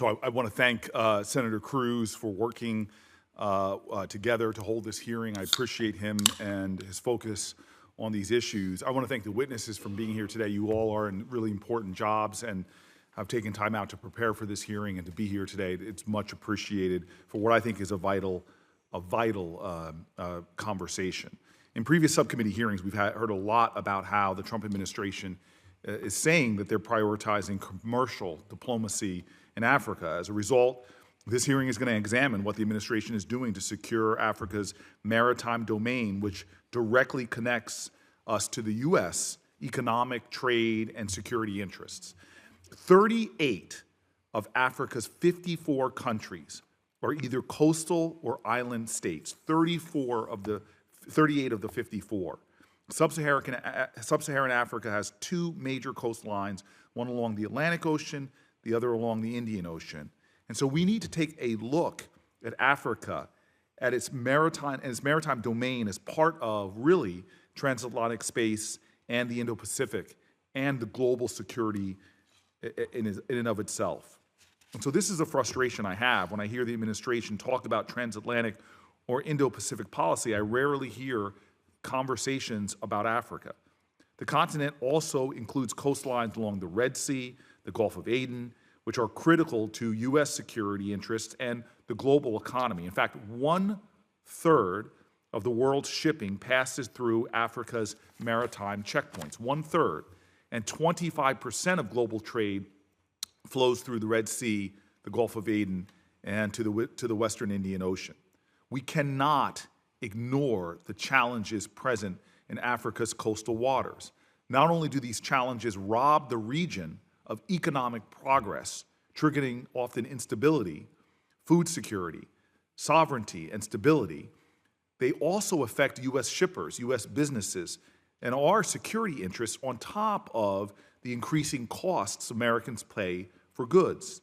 So I want to thank Senator Cruz for working together to hold this hearing. I appreciate him and his focus on these issues. I want to thank the witnesses for being here today. You all are in really important jobs and have taken time out to prepare for this hearing and to be here today. It's much appreciated for what I think is a vital conversation. In previous subcommittee hearings, we've heard a lot about how the Trump administration is saying that they're prioritizing commercial diplomacy in Africa. As a result, this hearing is going to examine what the administration is doing to secure Africa's maritime domain, which directly connects us to the U.S. economic, trade, and security interests. 38 of Africa's 54 countries are either coastal or island states, 38 of the 54. Sub-Saharan Africa has two major coastlines, one along the Atlantic Ocean, the other along the Indian Ocean. And so we need to take a look at Africa, at its maritime domain as part of really transatlantic space and the Indo-Pacific and the global security in and of itself. And so this is a frustration I have when I hear the administration talk about transatlantic or Indo-Pacific policy. I rarely hear conversations about Africa. The continent also includes coastlines along the Red Sea, the Gulf of Aden, which are critical to U.S. security interests and the global economy. In fact, 1/3 of the world's shipping passes through Africa's maritime checkpoints, 1/3, and 25% of global trade flows through the Red Sea, the Gulf of Aden, and to the Western Indian Ocean. We cannot ignore the challenges present in Africa's coastal waters. Not only do these challenges rob the region of economic progress, triggering often instability, food security, sovereignty, and stability, they also affect U.S. shippers, U.S. businesses, and our security interests on top of the increasing costs Americans pay for goods.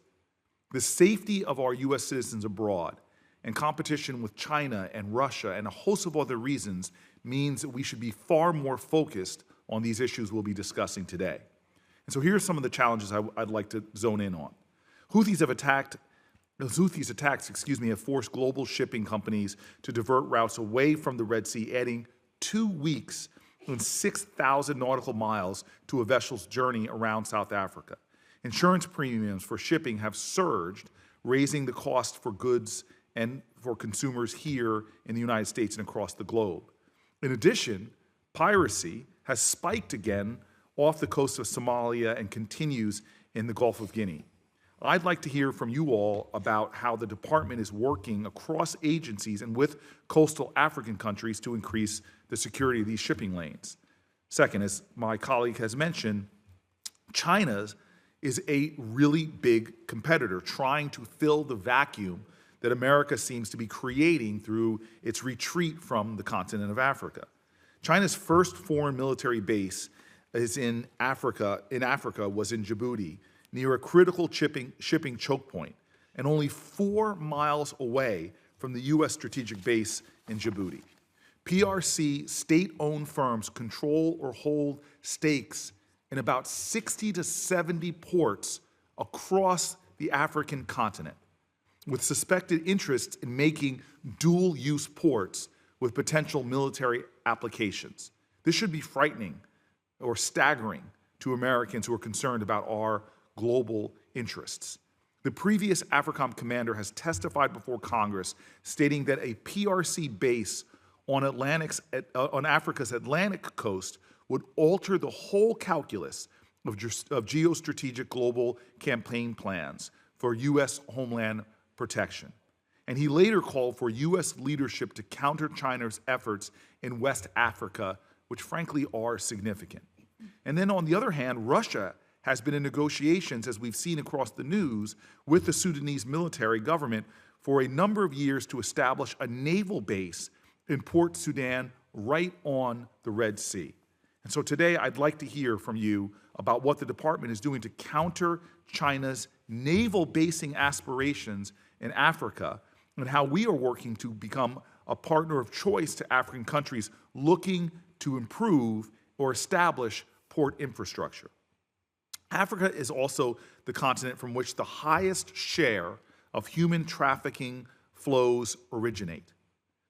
The safety of our U.S. citizens abroad and competition with China and Russia and a host of other reasons means that we should be far more focused on these issues we'll be discussing today. And so here are some of the challenges I'd like to zone in on. Houthis attacks have forced global shipping companies to divert routes away from the Red Sea, adding 2 weeks and 6,000 nautical miles to a vessel's journey around South Africa. Insurance premiums for shipping have surged, raising the cost for goods and for consumers here in the United States and across the globe. In addition, piracy has spiked again off the coast of Somalia and continues in the Gulf of Guinea. I'd like to hear from you all about how the department is working across agencies and with coastal African countries to increase the security of these shipping lanes. Second, as my colleague has mentioned, China is a really big competitor trying to fill the vacuum that America seems to be creating through its retreat from the continent of Africa. China's first foreign military base is in Africa was in Djibouti, near a critical shipping choke point, and only 4 miles away from the U.S. strategic base in Djibouti. PRC state-owned firms control or hold stakes in about 60 to 70 ports across the African continent, with suspected interests in making dual-use ports with potential military applications. This should be frightening or staggering to Americans who are concerned about our global interests. The previous AFRICOM commander has testified before Congress, stating that a PRC base on Africa's Atlantic coast would alter the whole calculus of geostrategic global campaign plans for U.S. homeland protection. And he later called for U.S. leadership to counter China's efforts in West Africa, which frankly are significant. And then on the other hand, Russia has been in negotiations, as we've seen across the news, with the Sudanese military government for a number of years to establish a naval base in Port Sudan right on the Red Sea. And so today I'd like to hear from you about what the department is doing to counter China's naval basing aspirations in Africa and how we are working to become a partner of choice to African countries looking to improve or establish port infrastructure. Africa is also the continent from which the highest share of human trafficking flows originate.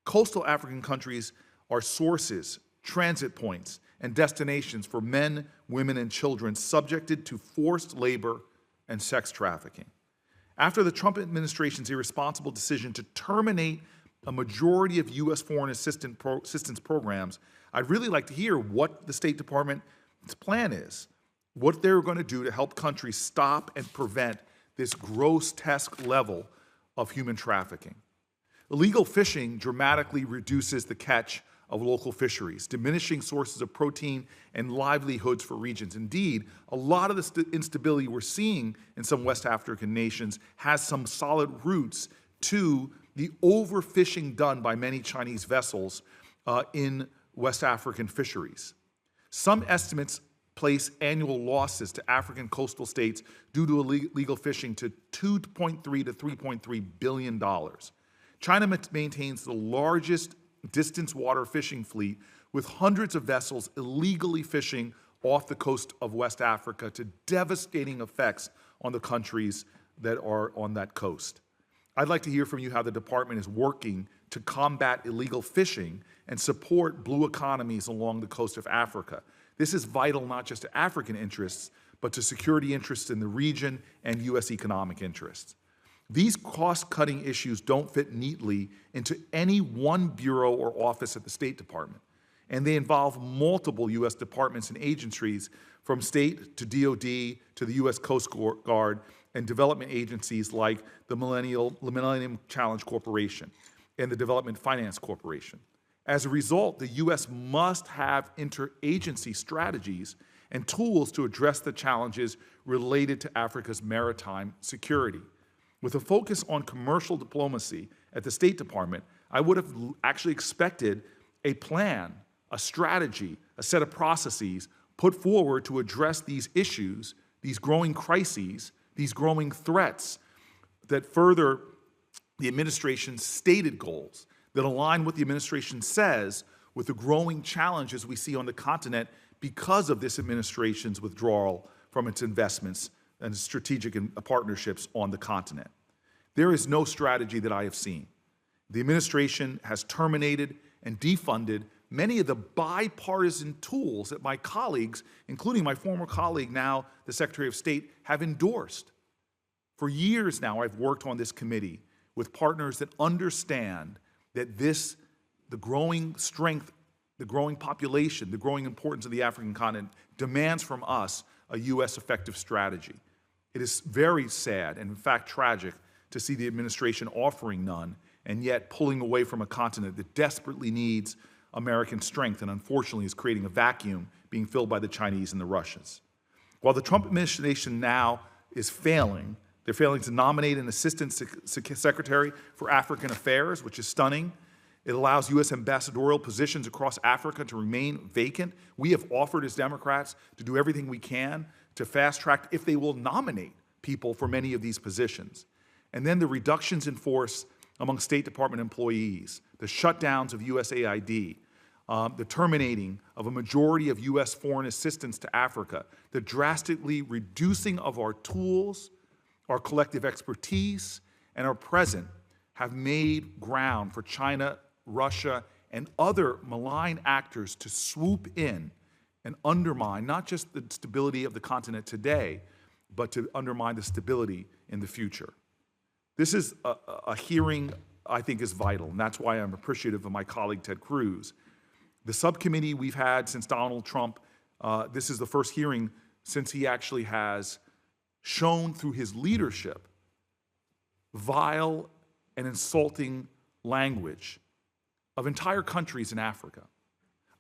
Coastal African countries are sources, transit points, and destinations for men, women, and children subjected to forced labor and sex trafficking. After the Trump administration's irresponsible decision to terminate a majority of U.S. foreign assistance programs, I'd really like to hear what the State Department's plan is, what they're going to do to help countries stop and prevent this grotesque level of human trafficking. Illegal fishing dramatically reduces the catch of local fisheries, diminishing sources of protein and livelihoods for regions. Indeed, a lot of the instability we're seeing in some West African nations has some solid roots to the overfishing done by many Chinese vessels in West African fisheries. Some estimates place annual losses to African coastal states due to illegal fishing to $2.3 to $3.3 billion. China maintains the largest distance water fishing fleet, with hundreds of vessels illegally fishing off the coast of West Africa, to devastating effects on the countries that are on that coast. I'd like to hear from you how the department is working to combat illegal fishing and support blue economies along the coast of Africa. This is vital not just to African interests, but to security interests in the region and U.S. economic interests. These cost-cutting issues don't fit neatly into any one bureau or office at the State Department, and they involve multiple U.S. departments and agencies, from state to DOD to the U.S. Coast Guard and development agencies like the Millennium Challenge Corporation and the Development Finance Corporation. As a result, the U.S. must have interagency strategies and tools to address the challenges related to Africa's maritime security. With a focus on commercial diplomacy at the State Department, I would have actually expected a plan, a strategy, a set of processes put forward to address these issues, these growing crises, these growing threats that further the administration's stated goals, that align what the administration says with the growing challenges we see on the continent because of this administration's withdrawal from its investments and strategic partnerships on the continent. There is no strategy that I have seen. The administration has terminated and defunded many of the bipartisan tools that my colleagues, including my former colleague, now the Secretary of State, have endorsed. For years now, I've worked on this committee with partners that understand that the growing strength, the growing population, the growing importance of the African continent demands from us a U.S. effective strategy. It is very sad and, in fact, tragic to see the administration offering none and yet pulling away from a continent that desperately needs American strength and, unfortunately, is creating a vacuum being filled by the Chinese and the Russians. While the Trump administration now is failing, they're failing to nominate an assistant secretary for African affairs, which is stunning. It allows U.S. ambassadorial positions across Africa to remain vacant. We have offered as Democrats to do everything we can to fast track if they will nominate people for many of these positions. And then the reductions in force among State Department employees, the shutdowns of USAID, the terminating of a majority of U.S. foreign assistance to Africa, the drastically reducing of our tools, our collective expertise, and our present have made ground for China, Russia, and other malign actors to swoop in and undermine not just the stability of the continent today, but to undermine the stability in the future. This is a hearing I think is vital, and that's why I'm appreciative of my colleague Ted Cruz. The subcommittee we've had since Donald Trump, this is the first hearing since he actually has shown through his leadership vile and insulting language of entire countries in Africa.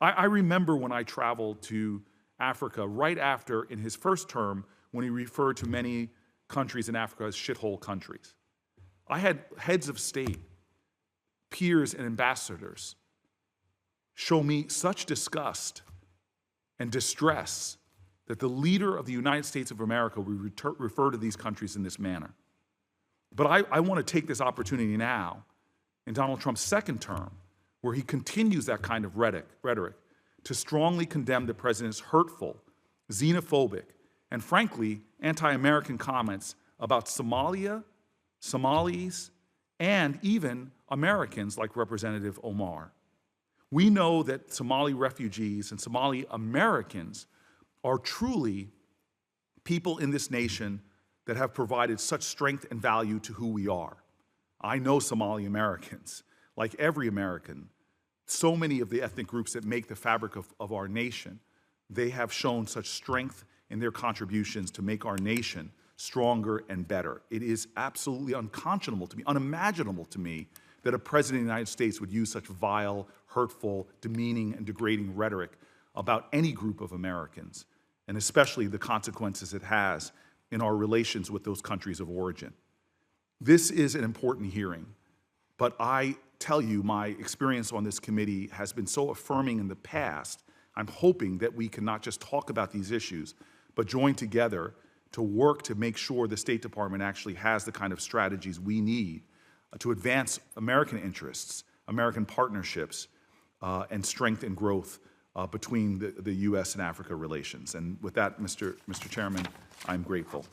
I remember when I traveled to Africa right after, in his first term, when he referred to many countries in Africa as shithole countries. I had heads of state, peers, and ambassadors show me such disgust and distress that the leader of the United States of America would refer to these countries in this manner. But I want to take this opportunity now, in Donald Trump's second term, where he continues that kind of rhetoric, to strongly condemn the president's hurtful, xenophobic, and frankly, anti-American comments about Somalia, Somalis, and even Americans like Representative Omar. We know that Somali refugees and Somali Americans are truly people in this nation that have provided such strength and value to who we are. I know Somali Americans, like every American. So many of the ethnic groups that make the fabric of our nation, they have shown such strength in their contributions to make our nation stronger and better. It is absolutely unconscionable to me, unimaginable to me, that a president of the United States would use such vile, hurtful, demeaning, and degrading rhetoric about any group of Americans, and especially the consequences it has in our relations with those countries of origin. This is an important hearing, but I tell you, my experience on this committee has been so affirming in the past. I'm hoping that we can not just talk about these issues, but join together to work to make sure the State Department actually has the kind of strategies we need to advance American interests, American partnerships, and strength and growth between the U.S. and Africa relations. And with that, Mr. Chairman, I'm grateful.